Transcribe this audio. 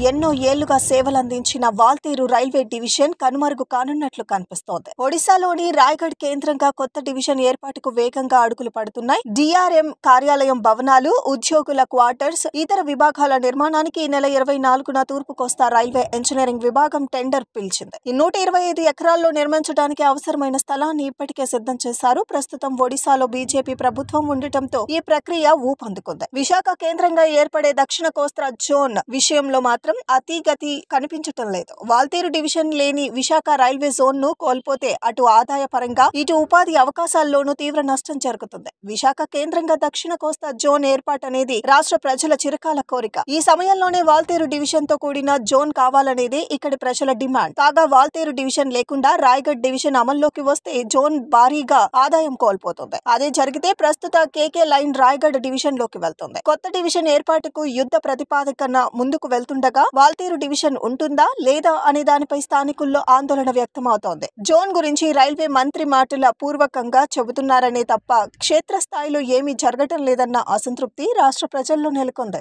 ఎన్నో ఏళ్లుగా సేవలందించిన Waltair railway division కనుమరుగు కానున్నట్లు కనిపిస్తోంది. ఒడిశాలోని రాయ్గఢ్ కేంద్రంగా కొత్త డివిజన్ ఏర్పాటుకు వేగంగా అడుగులు పడుతున్నాయి. డిఆర్ఎం కార్యాలయం భవనాలు, ఉద్యోగుల క్వార్టర్స్, ఇతర విభాగాల నిర్మాణానికి ఈ నెల 24న తూర్పు కోస్తా రైల్వే ఇంజనీరింగ్ విభాగం టెండర్ పిలిచింది. ఈ 125 ఎకరాల్లో నిర్మించడానికి అవసరమైన స్థలాన్ని ఇప్పటికే సిద్ధం చేశారు. ప్రస్తుతం ఒడిశాలో బీజేపీ ప్రభుత్వం ఉండటంతో ఈ ప్రక్రియ ఊపందుకుంది. విశాఖ కేంద్రంగా ఏర్పడే దక్షిణ కోస్తా జోన్ విషయంలో మాత్రం అతిగతి కనిపించటం లేదు. వాల్తేరు డివిజన్ లేని విశాఖ రైల్వే జోన్ ను కోల్పోతే అటు ఆదాయ పరంగా, ఇటు ఉపాధి అవకాశాల్లోనూ తీవ్ర నష్టం జరుగుతుంది. విశాఖ కేంద్రంగా దక్షిణ కోస్తా జోన్ ఏర్పాటనేది రాష్ట్ర ప్రజల చిరకాల కోరిక. ఈ సమయంలోనే వాల్తేరు డివిజన్ తో కూడిన జోన్ కావాలనేది ఇక్కడి ప్రజల డిమాండ్. కాగా వాల్తేరు డివిజన్ లేకుండా రాయ్గఢ్ డివిజన్ అమల్లోకి వస్తే జోన్ భారీగా ఆదాయం కోల్పోతుంది. అదే జరిగితే ప్రస్తుత కేకే లైన్ రాయ్గఢ్ డివిజన్ లోకి వెళ్తుంది. కొత్త డివిజన్ ఏర్పాటుకు యుద్ధ ప్రతిపాదన ముందుకు వెళ్తుండగా వాల్తేరు డివిజన్ ఉంటుందా లేదా అనే దానిపై స్థానికుల్లో ఆందోళన వ్యక్తమవుతోంది. జోన్ గురించి రైల్వే మంత్రి మాటల పూర్వకంగా చెబుతున్నారనే తప్ప క్షేత్రస్థాయిలో ఏమీ జరగటం లేదన్న అసంతృప్తి రాష్ట్ర ప్రజల్లో నెలకొంది.